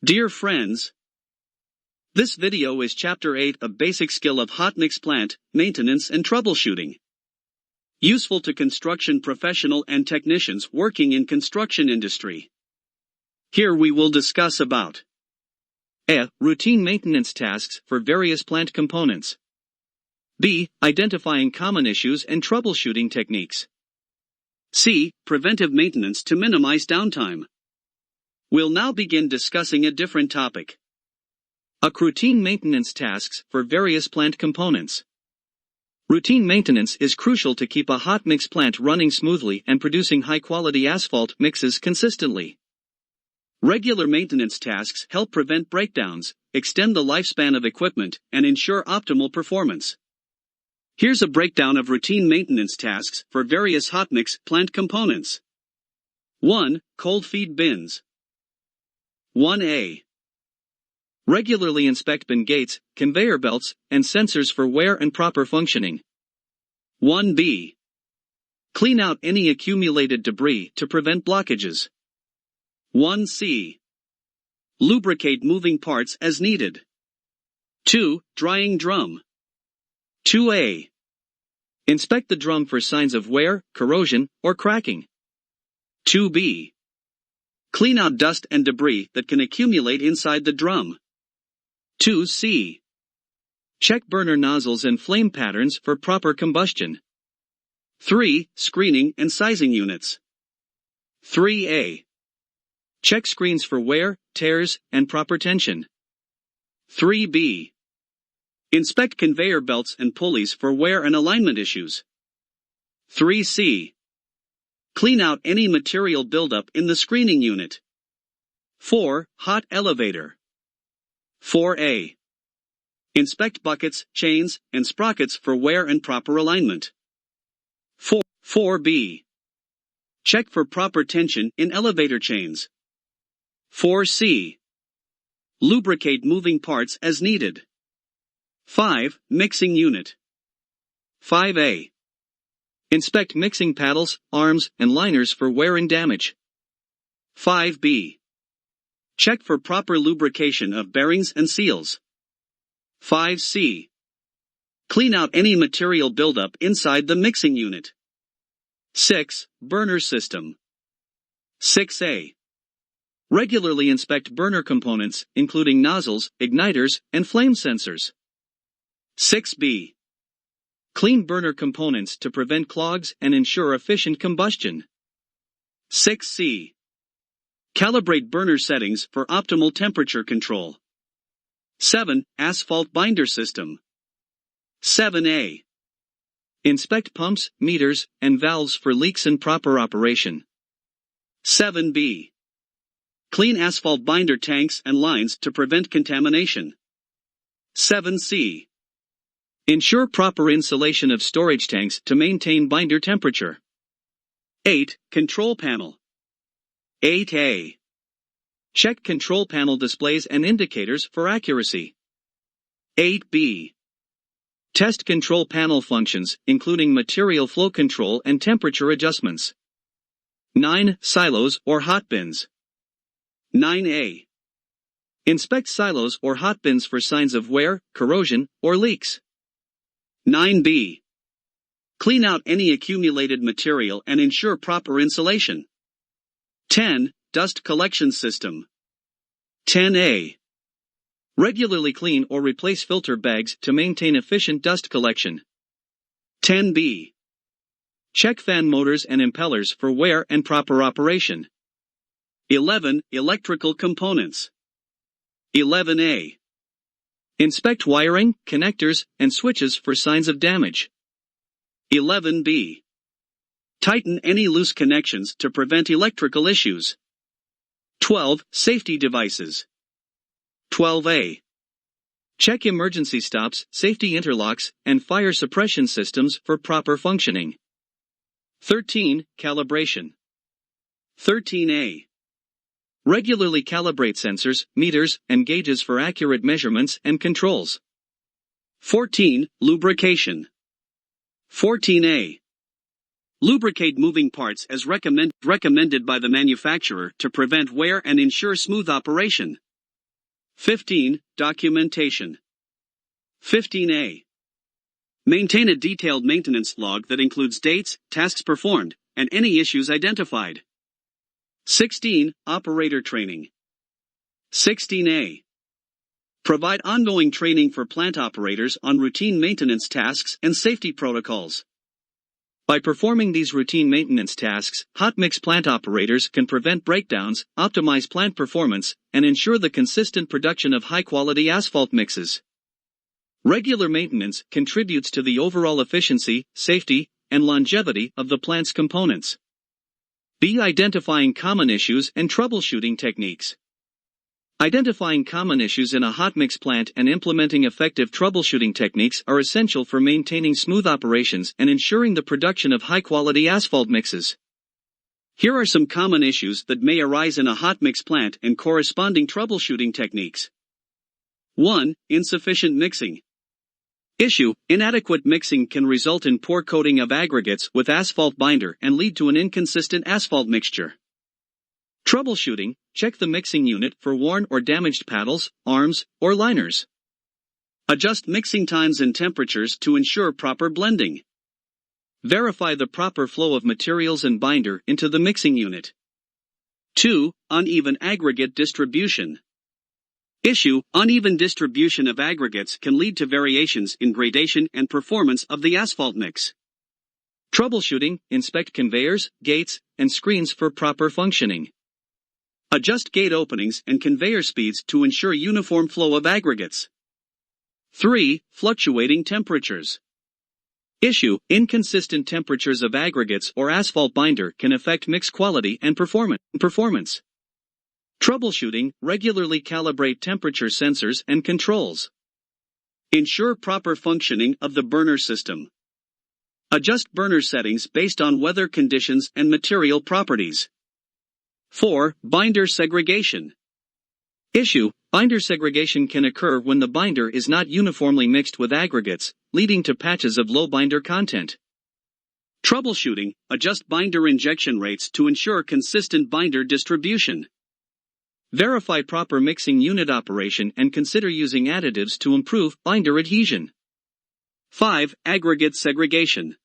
Dear friends, this video is Chapter 8 of Basic Skill of Hot Mix Plant, Maintenance and Troubleshooting. Useful to construction professional and technicians working in construction industry. Here we will discuss about A. Routine maintenance tasks for various plant components. B. Identifying common issues and troubleshooting techniques. C. Preventive maintenance to minimize downtime. We'll now begin discussing a different topic. Routine maintenance tasks for various plant components. Routine maintenance is crucial to keep a hot mix plant running smoothly and producing high-quality asphalt mixes consistently. Regular maintenance tasks help prevent breakdowns, extend the lifespan of equipment, and ensure optimal performance. Here's a breakdown of routine maintenance tasks for various hot mix plant components. 1. Cold feed bins. 1A. Regularly inspect bin gates, conveyor belts, and sensors for wear and proper functioning. 1B. Clean out any accumulated debris to prevent blockages. 1C. Lubricate moving parts as needed. 2. Drying drum. 2A. Inspect the drum for signs of wear, corrosion, or cracking. 2B. Clean out dust and debris that can accumulate inside the drum. 2C. Check burner nozzles and flame patterns for proper combustion. 3. Screening and sizing units. 3A. Check screens for wear, tears, and proper tension. 3B. Inspect conveyor belts and pulleys for wear and alignment issues. 3C. Clean out any material buildup in the screening unit. 4. Hot elevator. 4A. Inspect buckets, chains, and sprockets for wear and proper alignment. 4B. Check for proper tension in elevator chains. 4C. Lubricate moving parts as needed. 5. Mixing unit. 5A. Inspect mixing paddles, arms, and liners for wear and damage. 5B. Check for proper lubrication of bearings and seals. 5C. Clean out any material buildup inside the mixing unit. 6. Burner system. 6A. Regularly inspect burner components, including nozzles, igniters, and flame sensors. 6B. Clean burner components to prevent clogs and ensure efficient combustion. 6C. Calibrate burner settings for optimal temperature control. 7. Asphalt binder system. 7A. Inspect pumps, meters, and valves for leaks and proper operation. 7B. Clean asphalt binder tanks and lines to prevent contamination. 7C. Ensure proper insulation of storage tanks to maintain binder temperature. 8. Control panel. 8A. Check control panel displays and indicators for accuracy. 8B. Test control panel functions, including material flow control and temperature adjustments. 9. Silos or hot bins. 9A. Inspect silos or hot bins for signs of wear, corrosion, or leaks. 9B. Clean out any accumulated material and ensure proper insulation. 10. Dust collection system. 10A. Regularly clean or replace filter bags to maintain efficient dust collection. 10B. Check fan motors and impellers for wear and proper operation. 11. Electrical components. 11A. Inspect wiring, connectors, and switches for signs of damage. 11B. Tighten any loose connections to prevent electrical issues. 12. Safety devices. 12A. Check emergency stops, safety interlocks, and fire suppression systems for proper functioning. 13. Calibration. 13A. Regularly calibrate sensors, meters, and gauges for accurate measurements and controls. 14. Lubrication. 14A. Lubricate moving parts as recommended by the manufacturer to prevent wear and ensure smooth operation. 15. Documentation. 15a. Maintain a detailed maintenance log that includes dates, tasks performed, and any issues identified. 16. Operator training. 16a. Provide ongoing training for plant operators on routine maintenance tasks and safety protocols. By performing these routine maintenance tasks, hot mix plant operators can prevent breakdowns, optimize plant performance, and ensure the consistent production of high-quality asphalt mixes. Regular maintenance contributes to the overall efficiency, safety, and longevity of the plant's components. B. Identifying common issues and troubleshooting techniques. Identifying common issues in a hot mix plant and implementing effective troubleshooting techniques are essential for maintaining smooth operations and ensuring the production of high-quality asphalt mixes. Here are some common issues that may arise in a hot mix plant and corresponding troubleshooting techniques. 1. Insufficient mixing. Issue: inadequate mixing can result in poor coating of aggregates with asphalt binder and lead to an inconsistent asphalt mixture. Troubleshooting: check the mixing unit for worn or damaged paddles, arms, or liners. Adjust mixing times and temperatures to ensure proper blending. Verify the proper flow of materials and binder into the mixing unit. 2. Uneven aggregate distribution. Issue: uneven distribution of aggregates can lead to variations in gradation and performance of the asphalt mix. Troubleshooting: inspect conveyors, gates, and screens for proper functioning. Adjust gate openings and conveyor speeds to ensure uniform flow of aggregates. 3. Fluctuating temperatures. Issue: inconsistent temperatures of aggregates or asphalt binder can affect mix quality and performance. Troubleshooting: regularly calibrate temperature sensors and controls. Ensure proper functioning of the burner system. Adjust burner settings based on weather conditions and material properties. 4. Binder segregation. Issue: binder segregation can occur when the binder is not uniformly mixed with aggregates, leading to patches of low binder content. Troubleshooting: adjust binder injection rates to ensure consistent binder distribution. Verify proper mixing unit operation and consider using additives to improve binder adhesion. 5. Aggregate segregation.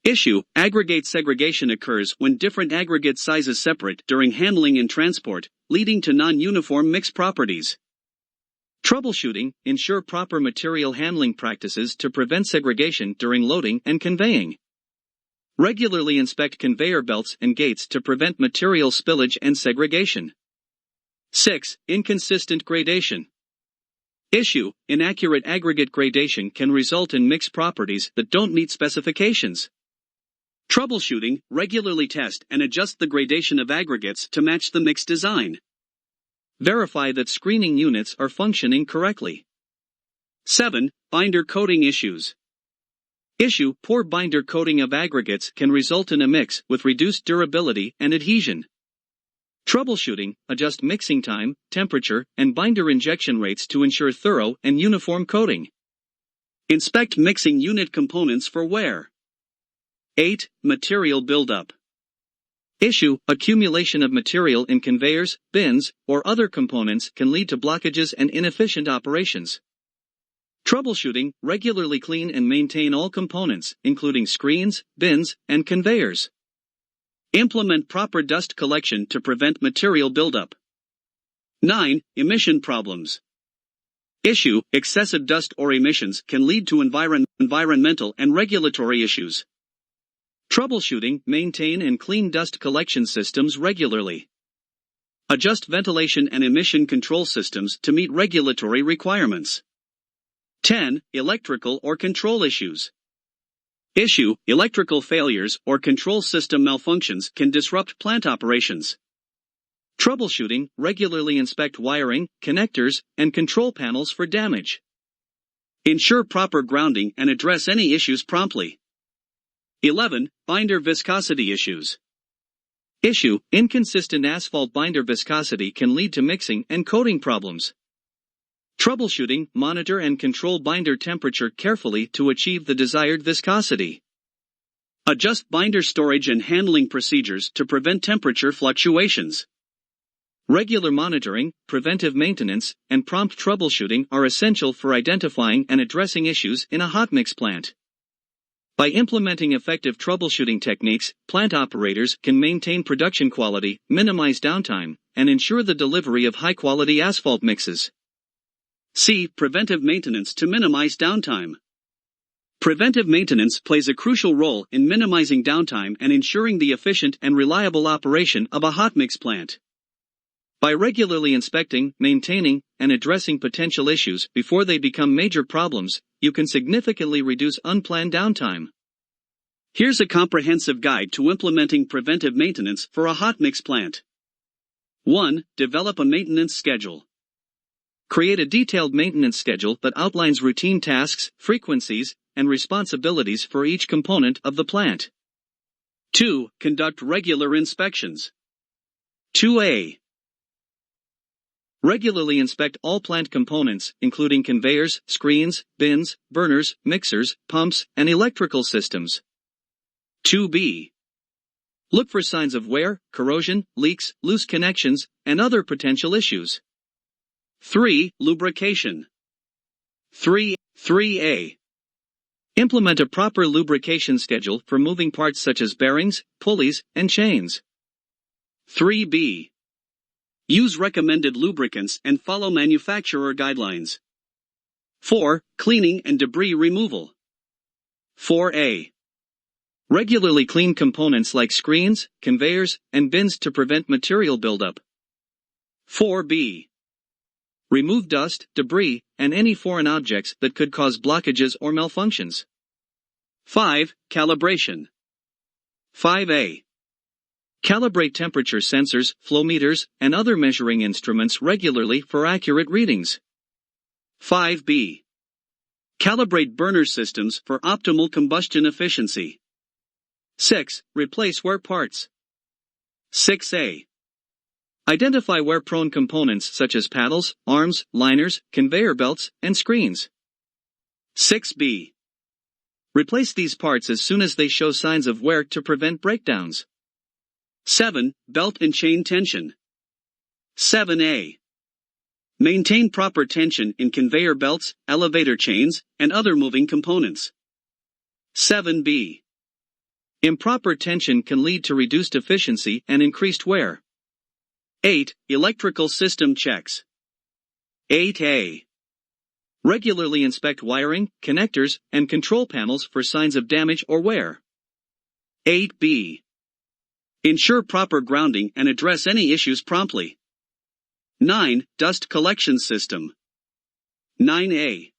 Issue: aggregate segregation occurs when different aggregate sizes separate during handling and transport, leading to non-uniform mix properties. Troubleshooting: ensure proper material handling practices to prevent segregation during loading and conveying. Regularly inspect conveyor belts and gates to prevent material spillage and segregation. 6. Inconsistent gradation. Issue: inaccurate aggregate gradation can result in mix properties that don't meet specifications. Troubleshooting: regularly test and adjust the gradation of aggregates to match the mix design. Verify that screening units are functioning correctly. 7. Binder coating issues. Issue: poor binder coating of aggregates can result in a mix with reduced durability and adhesion. Troubleshooting: adjust mixing time, temperature, and binder injection rates to ensure thorough and uniform coating. Inspect mixing unit components for wear. 8. Material buildup. Issue: accumulation of material in conveyors, bins, or other components can lead to blockages and inefficient operations. Troubleshooting: regularly clean and maintain all components, including screens, bins, and conveyors. Implement proper dust collection to prevent material buildup. 9. Emission problems. Issue: excessive dust or emissions can lead to environmental and regulatory issues. Troubleshooting: maintain and clean dust collection systems regularly. Adjust ventilation and emission control systems to meet regulatory requirements. 10. Electrical or control issues. Issue: electrical failures or control system malfunctions can disrupt plant operations. Troubleshooting: regularly inspect wiring, connectors, and control panels for damage. Ensure proper grounding and address any issues promptly. 11. Binder viscosity issues. Issue: inconsistent asphalt binder viscosity can lead to mixing and coating problems. Troubleshooting: monitor and control binder temperature carefully to achieve the desired viscosity. Adjust binder storage and handling procedures to prevent temperature fluctuations. Regular monitoring, preventive maintenance, and prompt troubleshooting are essential for identifying and addressing issues in a hot mix plant. By implementing effective troubleshooting techniques, plant operators can maintain production quality, minimize downtime, and ensure the delivery of high-quality asphalt mixes. C. Preventive maintenance to minimize downtime. Preventive maintenance plays a crucial role in minimizing downtime and ensuring the efficient and reliable operation of a hot mix plant. By regularly inspecting, maintaining, and addressing potential issues before they become major problems, you can significantly reduce unplanned downtime. Here's a comprehensive guide to implementing preventive maintenance for a hot mix plant. 1. Develop a maintenance schedule. Create a detailed maintenance schedule that outlines routine tasks, frequencies, and responsibilities for each component of the plant. 2. Conduct regular inspections. 2A. Regularly inspect all plant components, including conveyors, screens, bins, burners, mixers, pumps, and electrical systems. 2B. Look for signs of wear, corrosion, leaks, loose connections, and other potential issues. 3. Lubrication. 3A. Implement a proper lubrication schedule for moving parts such as bearings, pulleys, and chains. 3B. Use recommended lubricants and follow manufacturer guidelines. 4. Cleaning and debris removal. 4A. Regularly clean components like screens, conveyors, and bins to prevent material buildup. 4B. Remove dust, debris, and any foreign objects that could cause blockages or malfunctions. 5. Calibration. 5A. Calibrate temperature sensors, flow meters, and other measuring instruments regularly for accurate readings. 5B. Calibrate burner systems for optimal combustion efficiency. 6. Replace wear parts. 6A. Identify wear-prone components such as paddles, arms, liners, conveyor belts, and screens. 6B. Replace these parts as soon as they show signs of wear to prevent breakdowns. 7. Belt and chain tension. 7A. Maintain proper tension in conveyor belts, elevator chains, and other moving components. 7B. Improper tension can lead to reduced efficiency and increased wear. 8. Electrical system checks. 8A. Regularly inspect wiring, connectors, and control panels for signs of damage or wear. 8B. Ensure proper grounding and address any issues promptly. 9. Dust collection system. 9A.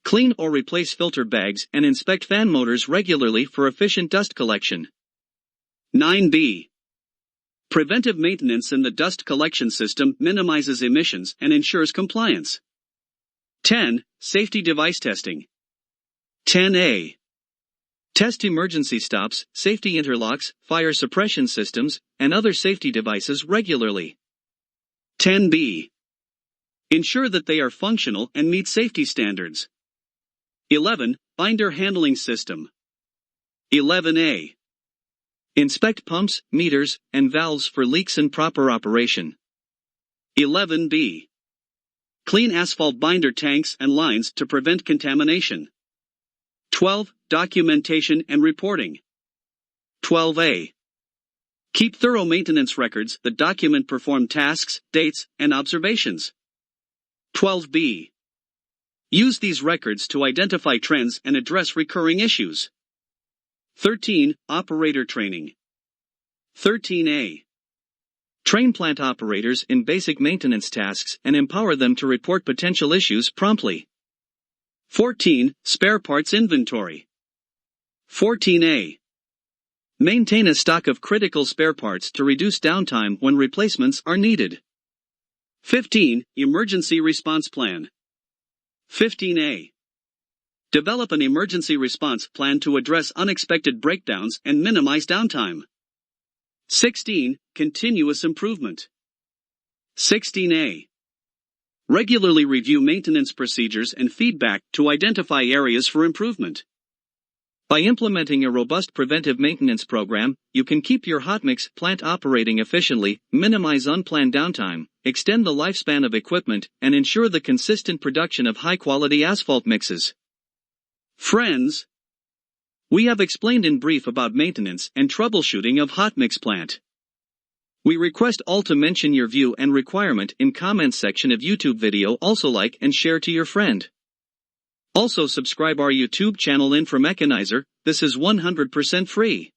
Clean or replace filter bags and inspect fan motors regularly for efficient dust collection. 9B. Preventive maintenance in the dust collection system minimizes emissions and ensures compliance. 10. Safety device testing. 10A. Test emergency stops, safety interlocks, fire suppression systems, and other safety devices regularly. 10B. Ensure that they are functional and meet safety standards. 11. Binder handling system. 11A. Inspect pumps, meters, and valves for leaks in proper operation. 11B. Clean asphalt binder tanks and lines to prevent contamination. 12. Documentation and reporting. 12A. Keep thorough maintenance records that document performed tasks, dates, and observations. 12B. Use these records to identify trends and address recurring issues. 13. Operator training. 13A. Train plant operators in basic maintenance tasks and empower them to report potential issues promptly. 14. Spare parts inventory. 14A. Maintain a stock of critical spare parts to reduce downtime when replacements are needed. 15. Emergency response plan. 15A. Develop an emergency response plan to address unexpected breakdowns and minimize downtime. 16. Continuous improvement. 16A. Regularly review maintenance procedures and feedback to identify areas for improvement. By implementing a robust preventive maintenance program, you can keep your hot mix plant operating efficiently, minimize unplanned downtime, extend the lifespan of equipment, and ensure the consistent production of high-quality asphalt mixes. Friends, we have explained in brief about maintenance and troubleshooting of hot mix plant. We request all to mention your view and requirement in comments section of YouTube video. Also like and share to your friend. Also subscribe our YouTube channel Infomechanizer. This is 100% free.